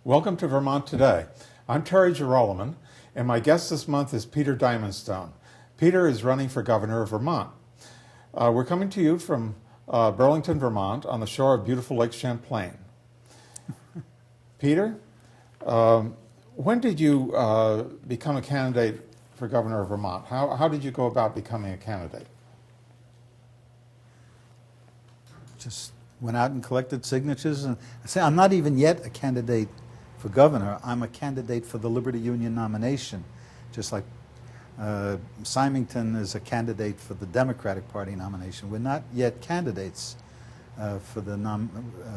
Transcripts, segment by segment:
Welcome to Vermont Today. I'm Terry Girolman, and my guest this month is Peter Diamondstone. Peter is running for Governor of Vermont. We're coming to you from Burlington, Vermont, on the shore of beautiful Lake Champlain. Peter, when did you become a candidate for Governor of Vermont? How did you go about becoming a candidate? Just went out and collected signatures, and I say I'm not even yet a candidate for governor. I'm a candidate for the Liberty Union nomination, just like Symington is a candidate for the Democratic Party nomination. We're not yet candidates for the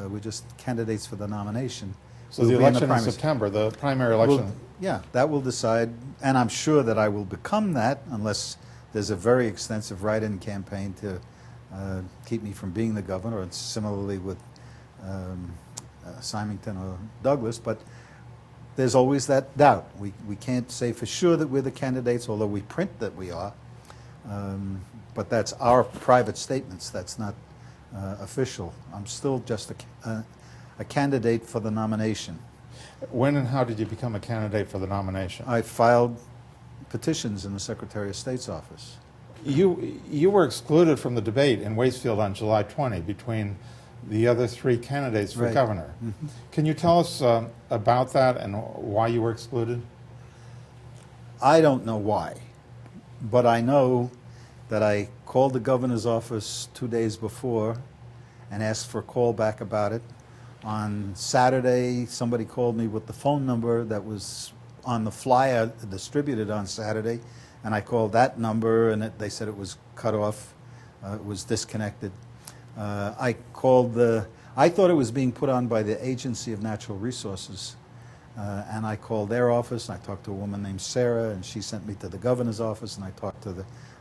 we're just candidates for the nomination. So the election in September, the primary election. Yeah, that will decide, and I'm sure that I will become that unless there's a very extensive write-in campaign to keep me from being the governor, and similarly with Symington or Douglas, but there's always that doubt. We can't say for sure that we're the candidates, although we print that we are, but that's our private statements. That's not official. I'm still just a candidate for the nomination. When and how did you become a candidate for the nomination? I filed petitions in the Secretary of State's office. You were excluded from the debate in Waitsfield on July 20 between the other three candidates for governor. Mm-hmm. Can you tell us about that and why you were excluded? I don't know why, but I know that I called the governor's office 2 days before and asked for a call back about it. On Saturday, somebody called me with the phone number that was on the flyer distributed on Saturday, and I called that number, and they said it was cut off, it was disconnected. I thought it was being put on by the Agency of Natural Resources, and I called their office, and I talked to a woman named Sarah, and she sent me to the governor's office, and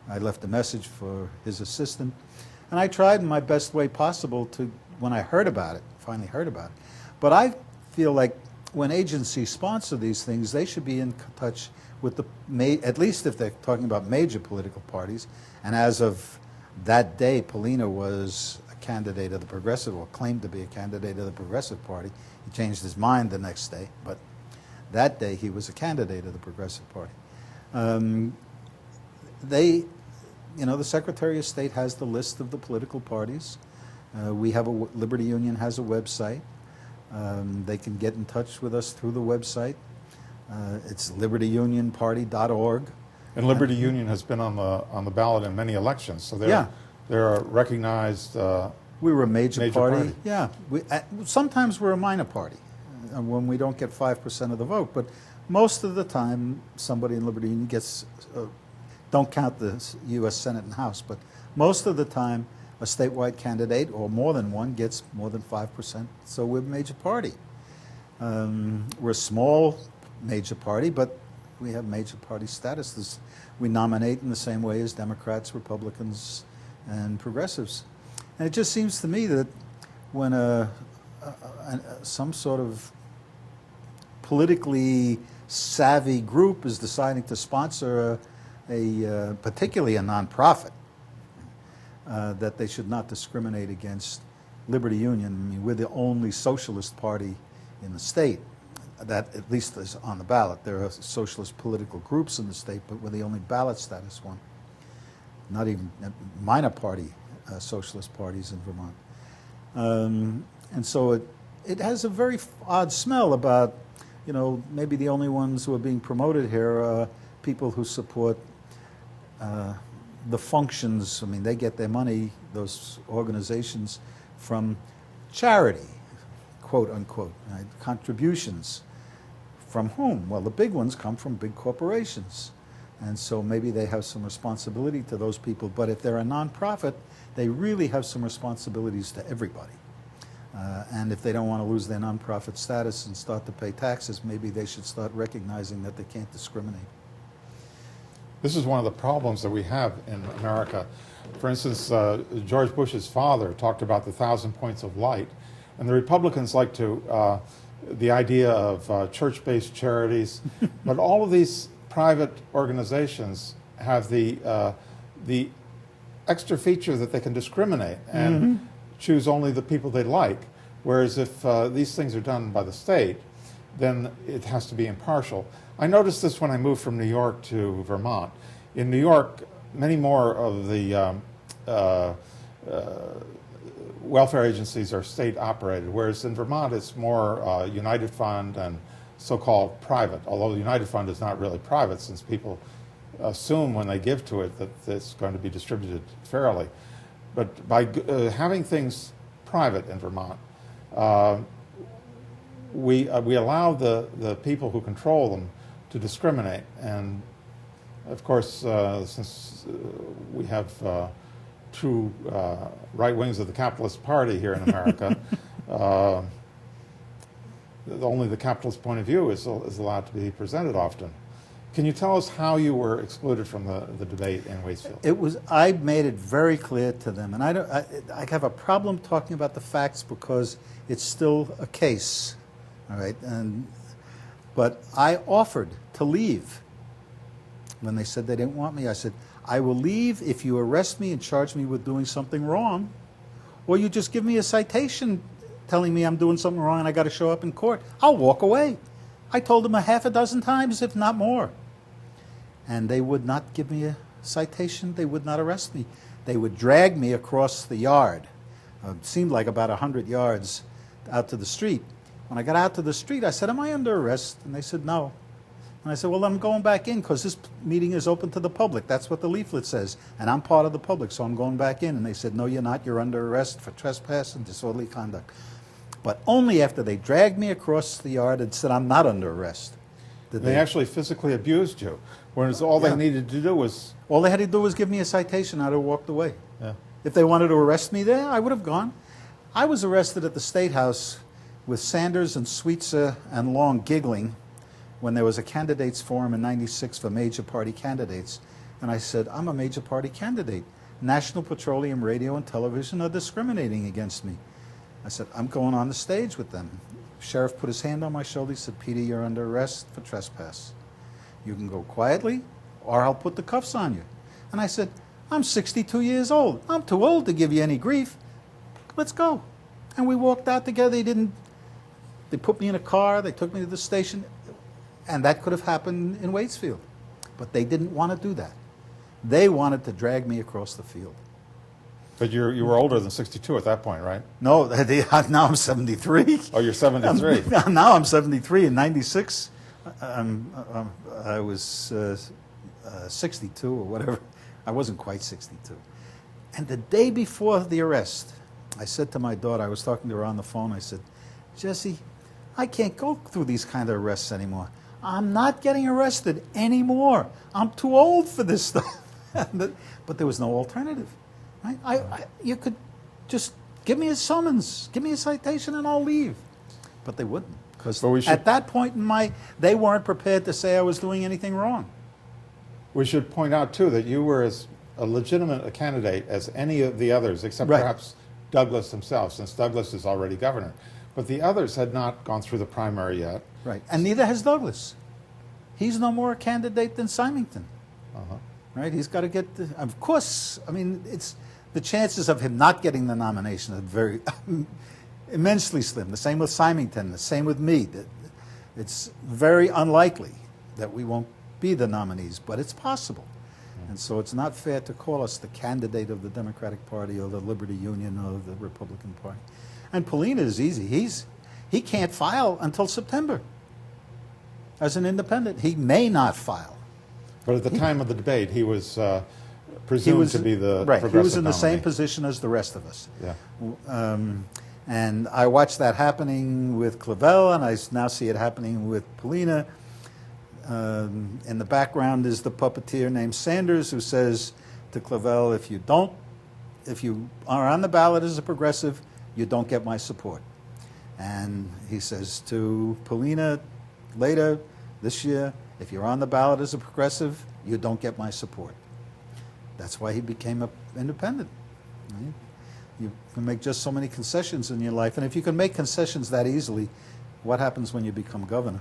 I left a message for his assistant, and I tried in my best way possible when I heard about it, finally heard about it. But I feel like when agencies sponsor these things, they should be in touch with at least if they're talking about major political parties, and as of that day, Polina was a candidate of the Progressive, or claimed to be a candidate of the Progressive Party. He changed his mind the next day, but that day he was a candidate of the Progressive Party. The Secretary of State has the list of the political parties. Liberty Union has a website. They can get in touch with us through the website. It's libertyunionparty.org. And Liberty Union has been on the ballot in many elections, so they're a recognized. We were a major party. Yeah, sometimes we're a minor party when we don't get 5% of the vote, but most of the time somebody in Liberty Union gets. Don't count the U.S. Senate and House, but most of the time a statewide candidate or more than one gets more than 5%. So we're a major party. We're a small major party, but we have major party status. We nominate in the same way as Democrats, Republicans, and progressives. And it just seems to me that when some sort of politically savvy group is deciding to sponsor particularly a nonprofit, that they should not discriminate against Liberty Union. I mean, we're the only socialist party in the state that at least is on the ballot. There are socialist political groups in the state, but we're the only ballot status one. Not even minor party socialist parties in Vermont. And so it has a very odd smell about, maybe the only ones who are being promoted here are people who support the functions. I mean, they get their money, those organizations, from charity, quote unquote, right? Contributions. From whom? Well, the big ones come from big corporations. And so maybe they have some responsibility to those people, but if they're a nonprofit, they really have some responsibilities to everybody. And if they don't want to lose their nonprofit status and start to pay taxes, maybe they should start recognizing that they can't discriminate. This is one of the problems that we have in America. For instance, George Bush's father talked about the 1,000 points of light, and the Republicans like to the idea of church-based charities, but all of these private organizations have the extra feature that they can discriminate and choose only the people they like. Whereas if these things are done by the state, then it has to be impartial. I noticed this when I moved from New York to Vermont. In New York, many more of the welfare agencies are state operated, whereas in Vermont it's more United Fund and so-called private, although the United Fund is not really private since people assume when they give to it that it's going to be distributed fairly. But by having things private in Vermont, we allow the people who control them to discriminate. And of course, since we have two right wings of the capitalist party here in America, only the capitalist point of view is allowed to be presented often. Can you tell us how you were excluded from the debate in Waitsfield? I made it very clear to them, and I have a problem talking about the facts because it's still a case, all right? But I offered to leave. When they said they didn't want me, I said, I will leave if you arrest me and charge me with doing something wrong, or you just give me a citation telling me I'm doing something wrong and I got to show up in court. I'll walk away. I told them a half a dozen times, if not more. And they would not give me a citation. They would not arrest me. They would drag me across the yard. It seemed like about 100 yards out to the street. When I got out to the street, I said, am I under arrest? And they said, no. And I said, well, I'm going back in because this meeting is open to the public. That's what the leaflet says. And I'm part of the public, so I'm going back in. And they said, no, you're not. You're under arrest for trespass and disorderly conduct. But only after they dragged me across the yard and said I'm not under arrest. They actually physically abused you, whereas all they needed to do was... All they had to do was give me a citation. I'd have walked away. Yeah. If they wanted to arrest me there, I would have gone. I was arrested at the State House with Sanders and Sweetser and Long giggling when there was a candidates forum in '96 for major party candidates. And I said, I'm a major party candidate. National Petroleum Radio and Television are discriminating against me. I said, I'm going on the stage with them. Sheriff put his hand on my shoulder. He said, Peter, you're under arrest for trespass. You can go quietly, or I'll put the cuffs on you. And I said, I'm 62 years old. I'm too old to give you any grief. Let's go. And we walked out together. They put me in a car. They took me to the station. And that could have happened in Waitsfield. But they didn't want to do that. They wanted to drag me across the field. But you were older than 62 at that point, right? No, now I'm 73. Oh, you're 73. Now I'm 73. In '96, I was 62 or whatever. I wasn't quite 62. And the day before the arrest, I said to my daughter, I was talking to her on the phone, I said, Jessie, I can't go through these kind of arrests anymore. I'm not getting arrested anymore. I'm too old for this stuff. But there was no alternative. Right? You could just give me a summons, give me a citation, and I'll leave. But they wouldn't, because at that point they weren't prepared to say I was doing anything wrong. We should point out, too, that you were as a legitimate a candidate as any of the others, except perhaps Douglas himself, since Douglas is already governor. But the others had not gone through the primary yet. Right, and neither has Douglas. He's no more a candidate than Symington. Right, he's got to get, of course, I mean, the chances of him not getting the nomination are very immensely slim. The same with Symington, the same with me. It's very unlikely that we won't be the nominees, but it's possible. And so it's not fair to call us the candidate of the Democratic Party or the Liberty Union or the Republican Party. And Polina is easy. He can't file until September as an independent. He may not file. But at the time of the debate, he was presumed to be the progressive He was in the nominee. same position as the rest of us. Yeah. And I watched that happening with Clavell, and I now see it happening with Polina. In the background is the puppeteer named Sanders, who says to Clavell, if you are on the ballot as a progressive, you don't get my support. And he says to Polina later this year, if you're on the ballot as a progressive, you don't get my support. That's why he became an independent. Right? You can make just so many concessions in your life. And if you can make concessions that easily, what happens when you become governor?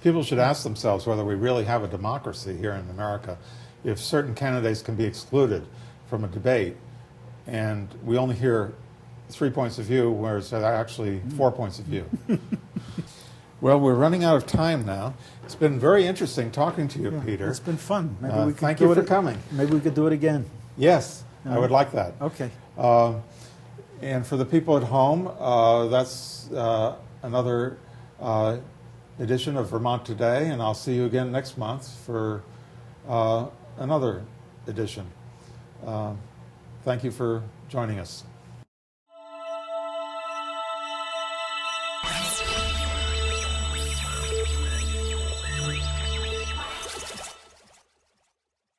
People should ask themselves whether we really have a democracy here in America if certain candidates can be excluded from a debate and we only hear 3 points of view, whereas there are actually 4 points of view. Well, we're running out of time now. It's been very interesting talking to you, Peter. It's been fun. Maybe we could thank do you for it, coming. Maybe we could do it again. Yes, I would like that. Okay. And for the people at home, that's another edition of Vermont Today, and I'll see you again next month for another edition. Thank you for joining us.